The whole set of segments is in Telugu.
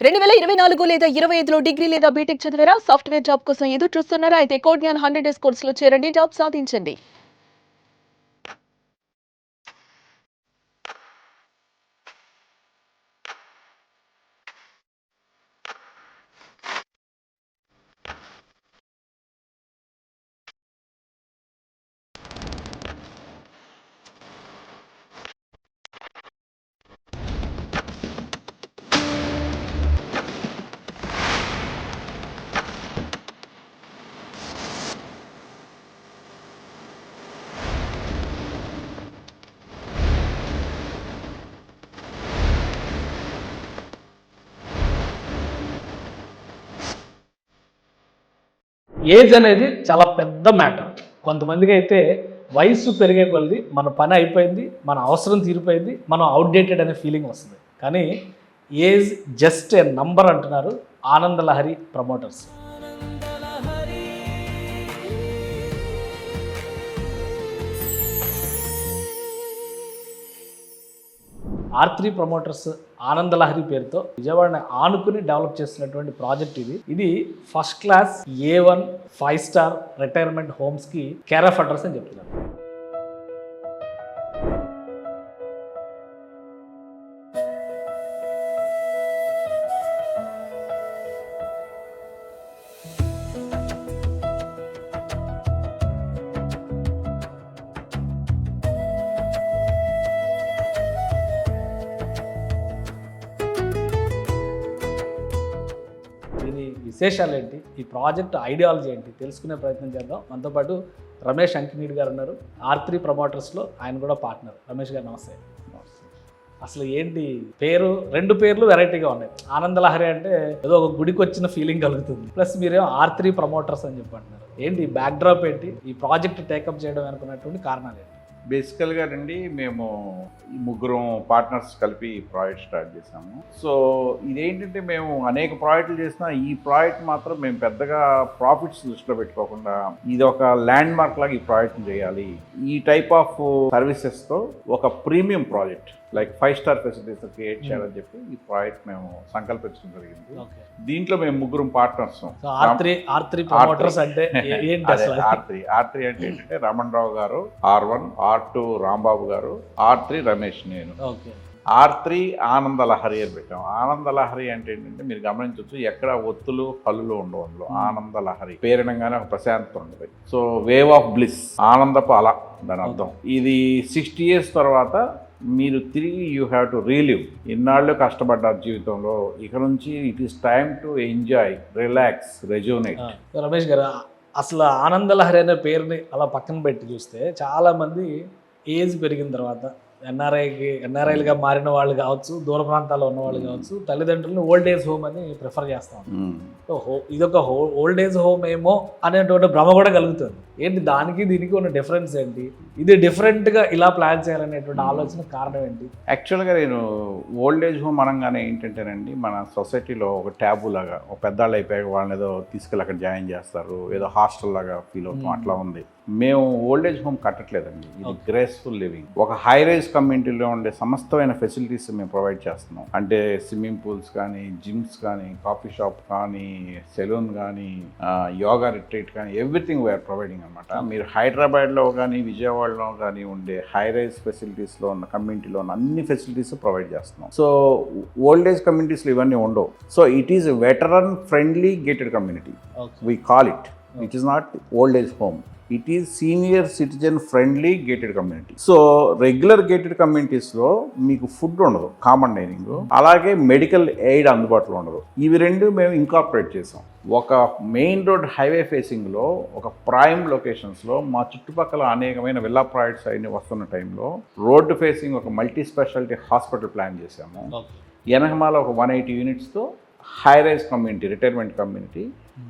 2024 లేదా 25లో డిగ్రీ లేదా బీటెక్ చదివారా? సాఫ్ట్‌వేర్ జాబ్ కోసం ఎదురు చూస్తున్నారా? అయితే కోడ్ జ్ఞాన్ 100 డేస్ కోర్సులో చేరండి. జాబ్ సాధించండి. ఏజ్ అనేది చాలా పెద్ద మ్యాటర్. కొంతమందికి అయితే వయసు పెరిగే కొలది మన పని అయిపోయింది, మన అవసరం తీరిపోయింది, మనం అవుట్డేటెడ్ అనే ఫీలింగ్ వస్తుంది. కానీ ఏజ్ జస్ట్ ఏ నంబర్ అంటున్నారు Ananda Lahari promoters. R3 promoters Ananda Lahari పేరుతో విజయవాడని ఆనుకుని డెవలప్ చేస్తున్నటువంటి ప్రాజెక్ట్ ఇది first class A1 5 star retirement హోమ్స్కి కేర్ ఆఫ్ అడ్రస్ అని చెప్తున్నారు. దీని విశేషాలు ఏంటి, ఈ ప్రాజెక్ట్ ఐడియాలజీ ఏంటి తెలుసుకునే ప్రయత్నం చేద్దాం. మనతో పాటు రమేష్ అంకినీడ్ గారు ఉన్నారు. R3 ప్రమోటర్స్లో ఆయన కూడా పార్ట్నర్. రమేష్ గారు నమస్తే. అసలు ఏంటి పేరు, రెండు పేర్లు వెరైటీగా ఉన్నాయి. ఆనందలహరి అంటే ఏదో ఒక గుడికి వచ్చిన ఫీలింగ్ కలుగుతుంది, ప్లస్ మీరేమో R3 ప్రమోటర్స్ అని చెప్పంటున్నారు. ఏంటి బ్యాక్డ్రాప్ ఏంటి, ఈ ప్రాజెక్ట్ టేకప్ చేయడం అనుకున్నటువంటి కారణాలు ఏంటి? బేసికల్గా అండి మేము ఈ ముగ్గురం పార్ట్నర్స్ కలిపి ఈ ప్రాజెక్ట్ స్టార్ట్ చేసాము. సో ఇదేంటంటే మేము అనేక ప్రాజెక్టులు చేసినా ఈ ప్రాజెక్ట్ మాత్రం మేము పెద్దగా ప్రాఫిట్స్ దృష్టిలో పెట్టుకోకుండా ఇది ఒక ల్యాండ్ మార్క్ లాగా ఈ ప్రాజెక్ట్ని చేయాలి. ఈ టైప్ ఆఫ్ సర్వీసెస్తో ఒక premium project like 5 star facilities create చేయాలని చెప్పి ఈ ప్రాజెక్ట్ మేము సంకల్పించడం జరిగింది. దీంట్లో మేము ముగ్గురం పార్ట్నర్స్. R3 ప్రమోటర్స్ అంటే ఏంటి అసలు? R3 అంటే ఏంటంటే రమణ్ రావు గారు R1, R2 రాంబాబు గారు, R3 రమేష్ నేను. R3 ఆనందలహరి అని పెట్టాం. ఆనందలహరి అంటే ఏంటంటే మీరు గమనించవచ్చు, ఎక్కడ ఒత్తులు హల్లులు ఉండవు అందులో. ఆనందలహరి పేరినంగానే ఒక ప్రశాంతత ఉంటుంది. సో వేవ్ ఆఫ్ బ్లిస్, ఆనందపు అల దాని అర్థం. ఇది 60 years తర్వాత మీరు తిరిగి యూ హ్యావ్ టు రీలివ్. ఇన్నాళ్ళు కష్టపడ్డారు జీవితంలో, ఇక నుంచి it is time to enjoy, relax, rejuvenate. Ramesh గారు, అసలు ఆనందలహరి అనే పేరుని అలా పక్కన పెట్టి చూస్తే చాలా మంది ఏజ్ పెరిగిన తర్వాత ఎన్ఆర్ఐలుగా మారిన వాళ్ళు కావచ్చు, దూర ప్రాంతాల్లో ఉన్న వాళ్ళు కావచ్చు, తల్లిదండ్రులను ఓల్డ్ ఏజ్ హోమ్ అని ప్రిఫర్ చేస్తాం. ఇదొక ఓల్డ్ ఏజ్ హోమ్ ఏమో అనేటువంటి భ్రమ కూడా కలుగుతుంది. ఏంటి దానికి దీనికి ఉన్న డిఫరెన్స్ ఏంటి, ఇది డిఫరెంట్గా ఇలా ప్లాన్ చేయాలనేటువంటి ఆలోచన కారణం ఏంటి? యాక్చువల్గా నేను ఓల్డ్ ఏజ్ హోమ్ అనగానే ఏంటంటేనండి, మన సొసైటీలో ఒక ట్యాబు లాగా, ఒక పెద్దాళ్ళు అయిపోయాక వాళ్ళని ఏదో తీసుకెళ్ళి అక్కడ జాయిన్ చేస్తారు, ఏదో హాస్టల్ లాగా ఫీల్ అవుతాం, అట్లా ఉంది. మేము ఓల్డ్ ఏజ్ హోమ్ కట్టట్లేదండి, ఇది గ్రేస్ఫుల్ లివింగ్. ఒక హై రైజ్ కమ్యూనిటీలో ఉండే సమస్తమైన ఫెసిలిటీస్ మేము ప్రొవైడ్ చేస్తున్నాం. అంటే స్విమ్మింగ్ పూల్స్ కానీ, జిమ్స్ కానీ, కాఫీ షాప్ కానీ, సెలూన్ కానీ, యోగా రిట్రీట్ కానీ, ఎవ్రీథింగ్ వీఆర్ ప్రొవైడింగ్ అనమాట. మీరు హైదరాబాద్లో కానీ విజయవాడలో కానీ ఉండే హై రైజ్ ఫెసిలిటీస్లో ఉన్న కమ్యూనిటీలో ఉన్న అన్ని ఫెసిలిటీస్ ప్రొవైడ్ చేస్తున్నాం. సో ఓల్డ్ ఏజ్ కమ్యూనిటీస్లో ఇవన్నీ ఉండవు. So it is veteran friendly gated community, we call it. It is not old age home, it is senior citizen friendly gated community. So regular gated కమ్యూనిటీస్లో మీకు ఫుడ్ ఉండదు, కామన్ డైనింగ్, అలాగే మెడికల్ ఎయిడ్ అందుబాటులో ఉండదు. ఇవి రెండు మేము ఇంకార్పొరేట్ చేసాం. ఒక మెయిన్ రోడ్ హైవే ఫేసింగ్లో, ఒక ప్రైమ్ లొకేషన్స్లో, మా చుట్టుపక్కల అనేకమైన విల్లా ప్రాజెక్ట్స్ అన్ని వస్తున్న టైంలో రోడ్డు ఫేసింగ్ ఒక మల్టీ స్పెషాలిటీ హాస్పిటల్ ప్లాన్ చేసాము. ఎనహమాల ఒక 180 unitsతో high rise community, retirement community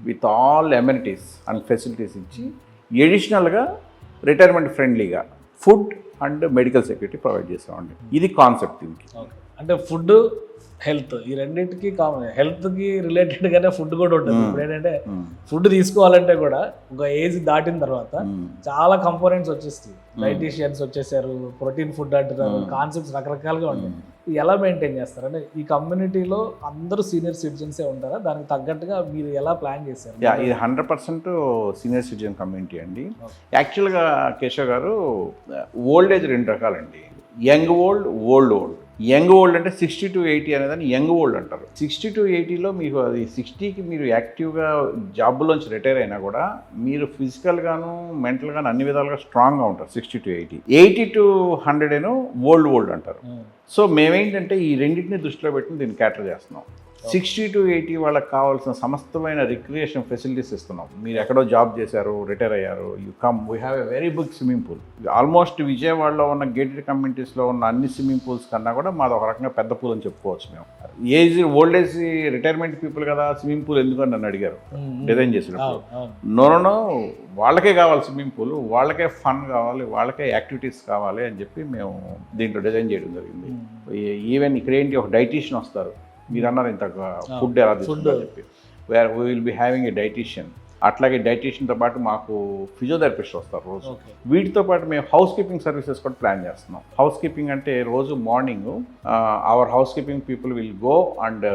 with all amenities and facilities ఇచ్చి ఎడిషనల్గా రిటైర్మెంట్ ఫ్రెండ్లీగా food and medical security provide చేసామండి. ఇది కాన్సెప్ట్ దీనికి. అంటే ఫుడ్, హెల్త్, ఈ రెండింటికి కామన్. హెల్త్కి రిలేటెడ్గానే ఫుడ్ కూడా ఉంటుంది. ఇప్పుడు ఏంటంటే ఫుడ్ తీసుకోవాలంటే కూడా ఒక ఏజ్ దాటిన తర్వాత చాలా కంపోనెంట్స్ వచ్చేస్తాయి. డైటీషియన్స్ వచ్చేసారు, ప్రోటీన్ ఫుడ్ అంటున్నారు, కాన్సెప్ట్స్ రకరకాలుగా ఉంటాయి. ఎలా మెయింటైన్ చేస్తారు? అంటే ఈ కమ్యూనిటీలో అందరూ సీనియర్ సిటిజన్సే ఉంటారా? దానికి తగ్గట్టుగా మీరు ఎలా ప్లాన్ చేశారు? ఇది 100% సీనియర్ సిటిజన్ కమ్యూనిటీ అండి. యాక్చువల్గా కేశవ్ గారు, ఓల్డ్ ఏజ్ 2 రకాలండి. Young old, old old. Young old అంటే 60 to 80 అనేదాన్ని యంగ్ ఓల్డ్ అంటారు. 60 to 80లో మీకు అది 60కి మీరు యాక్టివ్గా జాబ్లోంచి రిటైర్ అయినా కూడా మీరు ఫిజికల్గాను మెంటల్గాను అన్ని విధాలుగా స్ట్రాంగ్గా ఉంటారు. 60 to 80. 80 to 100 ఏమో ఓల్డ్ ఓల్డ్ అంటారు. సో మేమేంటంటే ఈ రెండింటిని దృష్టిలో పెట్టుకుని దీన్ని క్యాటర్ చేస్తున్నాం. 60 to 80 వాళ్ళకి కావాల్సిన సమస్తమైన రిక్రియేషన్ ఫెసిలిటీస్ ఇస్తున్నాం. మీరు ఎక్కడో జాబ్ చేశారు, రిటైర్ అయ్యారు, you come, we have a very big swimming pool. Almost విజయవాడలో ఉన్న గేటెడ్ కమ్యూనిటీస్లో ఉన్న అన్ని స్విమ్మింగ్ పూల్స్ కన్నా కూడా మాది ఒక రకంగా పెద్ద పూల్ అని చెప్పుకోవచ్చు మేము. ఓల్డ్ ఏజ్ రిటైర్మెంట్ పీపుల్ కదా, స్విమ్మింగ్ పూల్ ఎందుకు అని నన్ను అడిగారు డిజైన్ చేసినప్పుడు. నో, వాళ్ళకే కావాలి స్విమ్మింగ్ పూల్, వాళ్ళకే ఫన్ కావాలి, వాళ్ళకే యాక్టివిటీస్ కావాలి అని చెప్పి మేము దీంట్లో డిజైన్ చేయడం జరిగింది. ఈవెన్ ఇక్కడ ఏంటి, ఒక డైటీషియన్ వస్తారు. మీరు అన్నారు ఇంత ఫుడ్ ఎలా తీసుకుంటారని చెప్పి. Where we will be having a dietitian. అట్లాగే డైటీషియన్తో పాటు మాకు ఫిజియోథెరపిస్ట్ వస్తారు రోజు. వీటితో పాటు మేము హౌస్ కీపింగ్ సర్వీసెస్ కూడా ప్లాన్ చేస్తున్నాం. హౌస్ కీపింగ్ అంటే రోజు morning our house keeping people will go and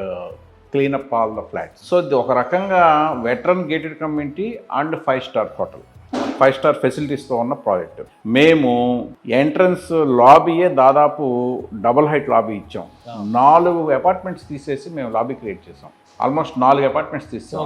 clean up all the flats. So ఇది ఒక రకంగా veteran gated community and 5-star hotel, 5-star ఫెసిలిటీస్తో ఉన్న ప్రాజెక్ట్. మేము ఎంట్రన్స్ లాబీయే దాదాపు డబుల్ హైట్ లాబీ ఇచ్చాం. 4 అపార్ట్మెంట్స్ తీసేసి మేము లాబీ క్రియేట్ చేసాం. ఆల్మోస్ట్ 4 అపార్ట్మెంట్స్ తీసాం.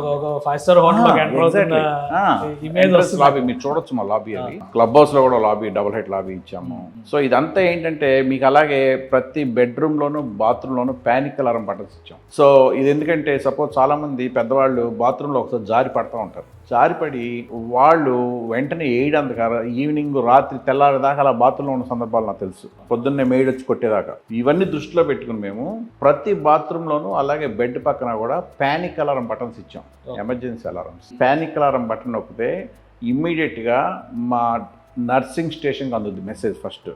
లాబీ మీరు చూడొచ్చు మా లాబీ. అది క్లబ్ హౌస్ లో కూడా లాబీ, డబుల్ హైట్ లాబీ ఇచ్చాము. సో ఇదంతా ఏంటంటే మీకు అలాగే ప్రతి బెడ్రూమ్ లోను బాత్రూమ్ లోను పానిక్ అలారం బటన్స్ ఇచ్చాం. సో ఇది ఎందుకంటే సపోజ్ చాలా మంది పెద్దవాళ్ళు బాత్రూమ్ లో ఒకసారి జారి పడతా ఉంటారు. జారిపడి వాళ్ళు వెంటనే ఎయిడ్ అందుకారు ఈవినింగ్ రాత్రి తెల్లారి దాకా అలా బాత్రూంలో ఉన్న సందర్భాలు నాకు తెలుసు. పొద్దున్నే మెయిడ్ వచ్చి కొట్టేదాకా. ఇవన్నీ దృష్టిలో పెట్టుకుని మేము ప్రతి బాత్రూంలోనూ అలాగే బెడ్ పక్కన కూడా పానిక్ అలారం బటన్స్ ఇచ్చాం. Emergency alarms. Panic alarm button నొక్కితే ఇమ్మీడియట్గా మా నర్సింగ్ స్టేషన్కి అందుద్ది message. First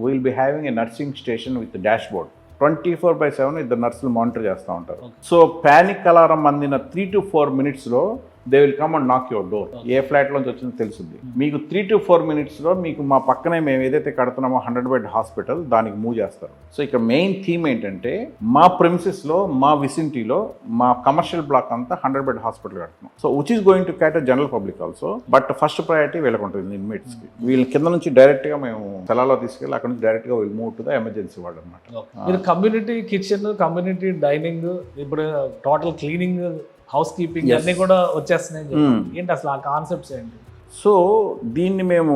will be having a nursing station with dashboard. 24/7 ఇద్దరు నర్సులు మానిటర్ చేస్తూ ఉంటారు. సో పానిక్ అలారం అందిన 3 to 4 minutesలో they will come and knock your door. ఏ ఫ్లాట్లోంచి వచ్చిందో తెలుస్తుంది మీకు. 3 to 4 minutesలో మీకు మా పక్కనే మేము ఏదైతే కడుతున్నామో 100-bed హాస్పిటల్ దానికి మూవ్ చేస్తారు. సో ఇక్కడ మెయిన్ థీమ్ ఏంటంటే మా ప్రిమిసెస్లో, మా విసినిటీలో, మా కమర్షియల్ బ్లాక్ అంతా 100-bed హాస్పిటల్ కడుతున్నాం. So which is going to క్యాటర్ general public also. But first priority వీళ్ళకి ఉంటుంది, ఇన్మేట్స్కి. వీళ్ళ కింద నుంచి డైరెక్ట్గా మేము సెలాలో తీసుకెళ్ళి అక్కడ నుంచి డైరెక్ట్గా will move to the emergency ward అనమాట. మీరు కమ్యూనిటీ కిచెన్, కమ్యూనిటీ డైనింగ్, ఇప్పుడు టోటల్ క్లీనింగ్, హౌస్ కీపింగ్ అన్నీ కూడా వచ్చేస్తున్నాయి. ఏంటి అసలు ఆ కాన్సెప్ట్స్ ఏంటి? సో దీన్ని మేము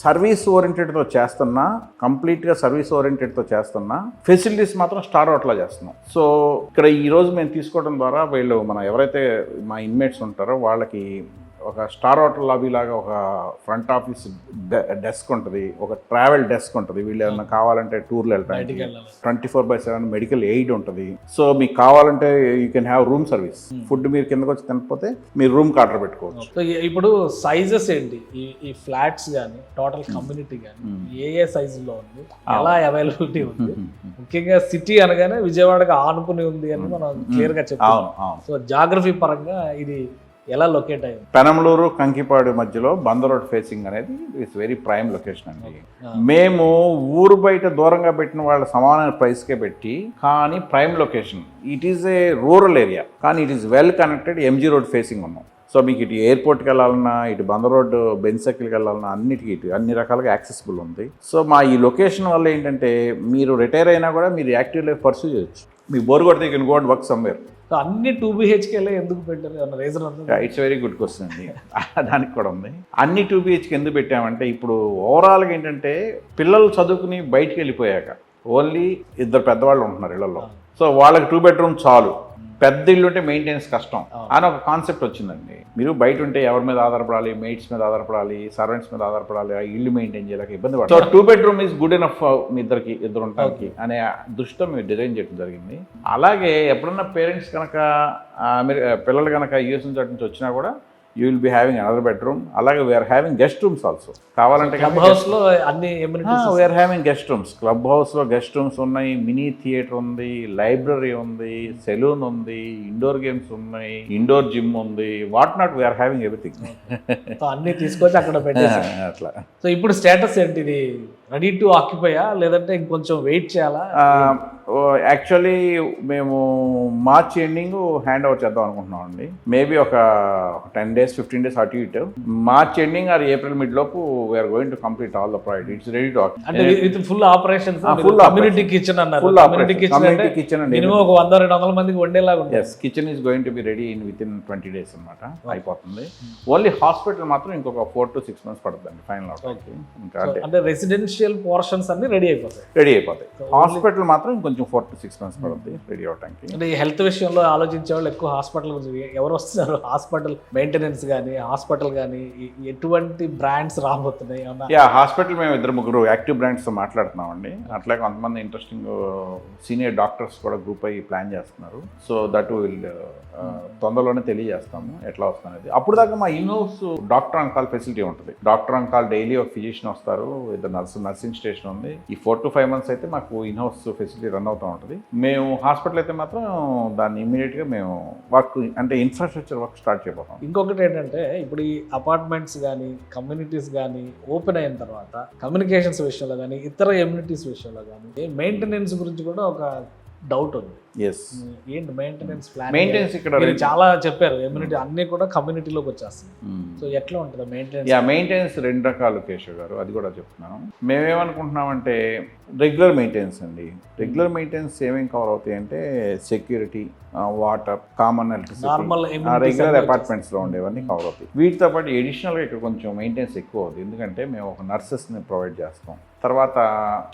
సర్వీస్ ఓరియంటెడ్తో చేస్తున్నా, కంప్లీట్గా సర్వీస్ ఓరియంటెడ్తో చేస్తున్నా, ఫెసిలిటీస్ మాత్రం స్టార్ అవుట్లా చేస్తున్నాం. సో ఇక్కడ ఈరోజు మేము తీసుకోవడం ద్వారా వీళ్ళు ఎవరైతే మా ఇన్మేట్స్ ఉంటారో వాళ్ళకి ఒక స్టార్ హోటల్ లాబీ లాగా ఒక ఫ్రంట్ ఆఫీస్ డెస్క్ ఉంటుంది, ఒక ట్రావెల్ డెస్క్ ఉంటుంది. వీళ్ళు ఏమన్నా కావాలంటే టూర్లు వెళ్ళడానికి 24/7 మెడికల్ ఎయిడ్ ఉంటుంది. సో మీకు కావాలంటే you can have room service. Food మీరు కిందకు వచ్చి తినకపోతే మీరు రూమ్కి ఆర్డర్ పెట్టుకోవచ్చు. ఇప్పుడు సైజెస్ ఏంటి ఈ ఫ్లాట్స్ కానీ టోటల్ కమ్యూనిటీ కానీ ఏ సైజులో ఉంది, ఎలా అవైలబిలిటీ ఉంది? ముఖ్యంగా సిటీ అనగానే విజయవాడగా ఆనుకుని ఉంది అని మనం క్లియర్ గా చెప్తాం. సో జాగ్రఫీ పరంగా ఇది ఎలా లొకేట్ అయ్యింది? పెనమలూరు, కంకిపాడు మధ్యలో బందర్ రోడ్ ఫేసింగ్ అనేది ఇట్స్ వెరీ ప్రైమ్ లొకేషన్ అండి. మేము ఊరు బయట దూరంగా పెట్టిన వాళ్ళ సమానమైన ప్రైస్కే పెట్టి, కానీ prime location. It is a rural area, కానీ it is well connected. MG road facing ఉన్నాం. సో మీకు ఇటు ఎయిర్పోర్ట్కి వెళ్ళాలన్నా, ఇటు బందర్ రోడ్ బెంజ్ సర్కిల్కి వెళ్ళాలన్నా అన్నిటికీ ఇటు అన్ని రకాలుగా యాక్సెసిబుల్ ఉంది. సో మా ఈ లొకేషన్ వల్ల ఏంటంటే మీరు రిటైర్ అయినా కూడా మీరు యాక్టివ్ లైఫ్ పర్సూ చేయొచ్చు. మీకు బోర్ కొడితే you can go and work somewhere. అన్ని 2 BHK ఎందుకు పెట్టారు అన్న రీజన్ ఉంది? ఇట్స్ వెరీ గుడ్ క్వశ్చన్ అండి. దానికి కూడా ఉంది. అన్ని 2 BHK ఎందుకు పెట్టామంటే ఇప్పుడు ఓవరాల్గా ఏంటంటే పిల్లలు చదువుకుని బయటికి వెళ్ళిపోయాక ఓన్లీ 2 పెద్దవాళ్ళు ఉంటున్నారు ఇళ్లలో. సో వాళ్ళకి 2 bedroom చాలు. పెద్ద ఇల్లు ఉంటే మెయింటెనెన్స్ కష్టం అని ఒక కాన్సెప్ట్ వచ్చిందండి. మీరు బయట ఉంటే ఎవరి మీద ఆధారపడాలి, మెయిట్స్ మీద ఆధారపడాలి, సర్వెంట్స్ మీద ఆధారపడాలి, ఇల్లు మెయింటైన్ చేయలేక ఇబ్బంది పడాలి. So 2 bedroom is good enough మీ ఇద్దరు ఉండడానికి అనే దృష్టితో మేము డిజైన్ చేయడం జరిగింది. అలాగే ఎప్పుడన్నా పేరెంట్స్ కనుక పిల్లలు కనుక యూఎస్ నుంచి వచ్చినా కూడా you will be having another bedroom. అలాగే we are having guest rooms also. కావాలంటే క్లబ్ హౌస్ లో అన్ని we are having guest rooms. Club house లో గెస్ట్ రూమ్స్ ఉన్నాయి, మినీ థియేటర్ ఉంది, లైబ్రరీ ఉంది, సెలూన్ ఉంది, ఇండోర్ గేమ్స్ ఉన్నాయి, ఇండోర్ జిమ్ ఉంది, what not we are having everything. అన్ని తీసుకొచ్చి అక్కడ పెట్టేసి అట్లా. సో ఇప్పుడు స్టేటస్ ఏంటిది? రెడీ టు ఆక్యుపైయా లేదంటే ఇంకొంచెం వెయిట్ చేయాలా? యాక్చువల్లీ మేము మార్చ్ ఎండింగ్ హ్యాండ్ ఓవర్ చేద్దాం అనుకుంటున్నాం అండి. మేబీ ఒక 10 days 15 days అటు ఇటు. March ending or April mid లోపు we are going to complete all the project. It's ready to అంటే with full operations, full community kitchen అన్నారు. Full community operation. Community kitchen kitchen అండి. మినిమం ఒక 100-200 మందికి వండేలాగా ఉంటుంది. Yes, kitchen is going to be ready within 20 days అనమాట, అయిపోతుంది. ఓన్లీ హాస్పిటల్ మాత్రం ఇంకొక 4 to 6 months పడుతుందండి ఫైనల్ అవుట్. ఇంకా అంటే రెసిడెన్షియల్ పోర్షన్స్ అన్ని రెడీ అయిపోతాయి. హాస్పిటల్ మాత్రం ఇంకొంచెం 4 to 6 months పడుతుంది రెడీ అవడానికి. అంటే ఈ హెల్త్ విషయంలో ఆలోచించే వాళ్ళు ఎక్కువ హాస్పిటల్ గురించి ఎవరు వస్తున్నారు, హాస్పిటల్ మెయింటెనెన్స్ కానీ హాస్పిటల్ కానీ ఎటువంటి బ్రాండ్స్ రాబోతున్నాయి ఏమన్నా? హాస్పిటల్ మేము 2-3 యాక్టివ్ బ్రాండ్స్ తో మాట్లాడుతున్నామండి. అట్లాగే కొంతమంది ఇంట్రెస్టింగ్ సీనియర్ డాక్టర్స్ కూడా గ్రూప్ అయ్యి ప్లాన్ చేస్తున్నారు. సో దట్ విల్ తొందరలోనే తెలియజేస్తాము ఎట్లా వస్తున్నది. అప్పుడు దాకా మా in-house doctor on call facility ఉంటుంది. డాక్టర్ ఆన్ కాల్ డైలీ ఒక ఫిజిషియన్ వస్తారు, ఇద్దరు నర్సింగ్ స్టేషన్ ఉంది. ఈ 4 to 5 months అయితే మాకు ఇన్హౌస్ ఫెసిలిటీ రన్ అవుతూ ఉంటుంది. మేము హాస్పిటల్ అయితే మాత్రం దాన్ని ఇమీడియట్ గా మేము వర్క్ అంటే ఇన్ఫ్రాస్ట్రక్చర్ వర్క్ స్టార్ట్ చేయబోతాం. ఇంకొకటి ఏంటంటే ఇప్పుడు ఈ అపార్ట్మెంట్స్ కానీ కమ్యూనిటీస్ కానీ ఓపెన్ అయిన తర్వాత కమ్యూనికేషన్స్ విషయంలో కానీ ఇతర ఎమ్యూనిటీస్ విషయంలో కానీ మెయింటెనెన్స్ గురించి కూడా ఒక డౌట్ ఉంది. ఏంటి మెయింటెనెన్స్ ప్లాన్? మెయింటెనెన్స్ ఇక్కడ చాలా చెప్పారు, ఎమ్యూనిటీ అన్ని కూడా కమ్యూనిటీలోకి వచ్చేస్తుంది. సో ఎట్లా ఉంటుంది మెయింటెనెన్స్? మెయింటెనెన్స్ 2 రకాలు కేశవ్ గారు, అది కూడా చెప్తున్నాను. మేమేమనుకుంటున్నామంటే రెగ్యులర్ మెయింటెనెన్స్ అండి. రెగ్యులర్ మెయింటెనెన్స్ ఏమేమి కవర్ అవుతాయి అంటే security, water, common electricity, regular apartments లో ఉండేవన్నీ కవర్ అవుతాయి. వీటితో పాటు ఎడిషనల్ గా ఇక్కడ కొంచెం మెయింటెనెన్స్ ఎక్కువ అవుతుంది, ఎందుకంటే మేము ఒక నర్సెస్ ని ప్రొవైడ్ చేస్తాం. తర్వాత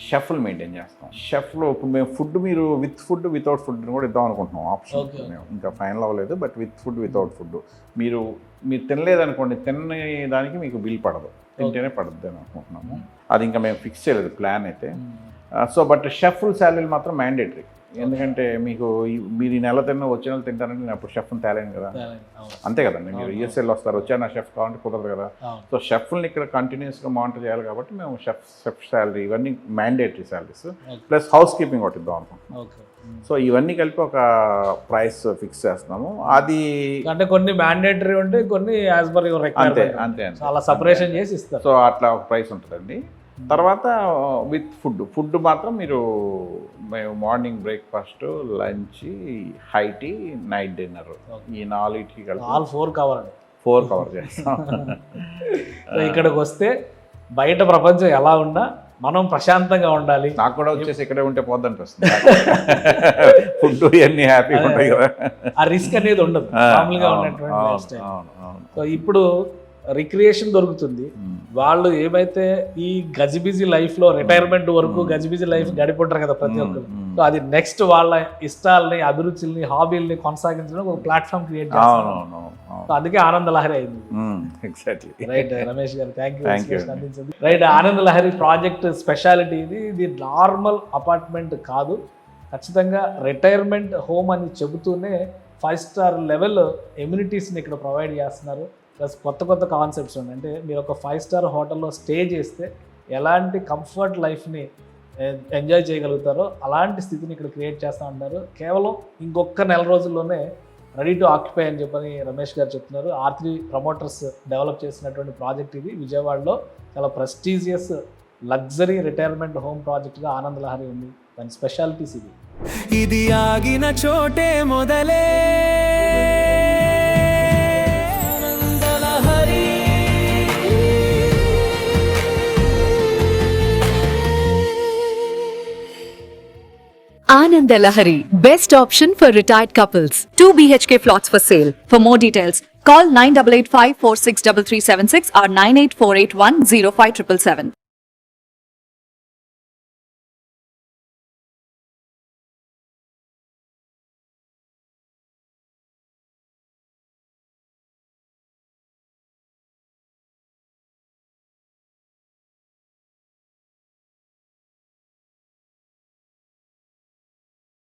షెఫ్లు మెయింటైన్ చేస్తాం. షెఫ్లో ఇప్పుడు మేము ఫుడ్ మీరు విత్ ఫుడ్ వితౌట్ ఫుడ్ కూడా ఇద్దాం అనుకుంటున్నాం ఆప్షన్. మేము ఇంకా ఫైనల్ అవ్వలేదు, but with food without food మీరు తినలేదనుకోండి, తినే దానికి మీకు బిల్ పడదు, తింటేనే పడుద్ది అని అనుకుంటున్నాము. అది ఇంకా మేము ఫిక్స్ చేయలేదు ప్లాన్ అయితే. సో బట్ షెఫ్ల శాలరీలు మాత్రం మ్యాండేటరీ, ఎందుకంటే మీకు మీరు ఈ నెల తిన్న వచ్చే నెల తింటారంటే నేను అప్పుడు షెఫ్ని తేలేను కదా, అంతే కదండి. మీరు యూఎస్ఏలో వస్తారు, వచ్చా నా షెఫ్ కావాలంటే కుదరదు కదా. సో షెఫ్ని ఇక్కడ కంటిన్యూస్గా మానిటర్ చేయాలి కాబట్టి మేము షెఫ్ శాలరీ ఇవన్నీ mandatory salaries plus house keeping ఒకటి ఇద్దాం అనుకుంటున్నాం. సో ఇవన్నీ కలిపి ఒక ప్రైస్ ఫిక్స్ చేస్తున్నాము. అది అంటే కొన్ని మ్యాండేటరీ ఉంటే కొన్ని యాజ్ పర్ యువర్ రిక్వైర్మెంట్, అంతే చాలా సపరేషన్ చేసి ఇస్తారు. సో అట్లా ఒక ప్రైస్ ఉంటుందండి. తర్వాత విత్ ఫుడ్ మాత్రం మీరు మేము morning breakfast, lunch, high tea, night dinner ఈ 4కి కలిపి ఆల్ 4 కవర్ చేస్తాం. ఇక్కడికి వస్తే బయట ప్రపంచం ఎలా ఉన్నా మనం ప్రశాంతంగా ఉండాలి. నాకు కూడా వచ్చేసి ఇక్కడే ఉంటే పోద్దనిపిస్తుంది. ఫుడ్ ఇవన్నీ హ్యాపీగా ఉంటాయి కదా, ఆ రిస్క్ అనేది ఉండదు మామూలుగా ఉన్నటువంటి లైఫ్ స్టైల్. సో ఇప్పుడు రిక్రియేషన్ దొరుకుతుంది. వాళ్ళు ఏమైతే ఈ గజిబిజీ లైఫ్ లో రిటైర్మెంట్ వరకు గజిబిజీ లైఫ్ గడిపుంటారు కదా ప్రతి ఒక్కరు. సో అది నెక్స్ట్ వాళ్ళ ఇష్టాలని, అభిరుచుల్ని, హాబీల్ని కొనసాగించడానికి ఒక ప్లాట్ఫామ్ క్రియేట్ చేస్తారు. సో అందుకే ఆనంద లహరి అయింది. రైట్ రమేష్ గారు, థ్యాంక్ యూ అందించింది. రైట్, ఆనంద లహరి ప్రాజెక్ట్ స్పెషాలిటీ ఇది నార్మల్ అపార్ట్మెంట్ కాదు, ఖచ్చితంగా రిటైర్మెంట్ హోమ్ అని చెబుతూనే 5 star లెవెల్ ఎమ్యూనిటీస్ని ఇక్కడ ప్రొవైడ్ చేస్తున్నారు. ప్లస్ కొత్త కాన్సెప్ట్స్ ఉన్నాయి. అంటే మీరు ఒక 5 star హోటల్లో స్టే చేస్తే ఎలాంటి కంఫర్ట్ లైఫ్ని ఎంజాయ్ చేయగలుగుతారో అలాంటి స్థితిని ఇక్కడ క్రియేట్ చేస్తూ ఉంటారు. కేవలం ఇంకొక నెల రోజుల్లోనే రెడీ టు ఆక్యుపై అని చెప్పని రమేష్ గారు చెప్తున్నారు. R3 ప్రమోటర్స్ డెవలప్ చేసినటువంటి ప్రాజెక్ట్ ఇది. విజయవాడలో చాలా ప్రెస్టీజియస్ లగ్జరీ రిటైర్మెంట్ హోమ్ ప్రాజెక్ట్గా ఆనంద లహరి ఉంది. దాని స్పెషాలిటీస్ ఇది ఆగిన చోటే మొదలే. Ananda Lahari, best option for retired couples. 2 BHK plots for sale. For more details, call 9885 463376 or 98481 05777.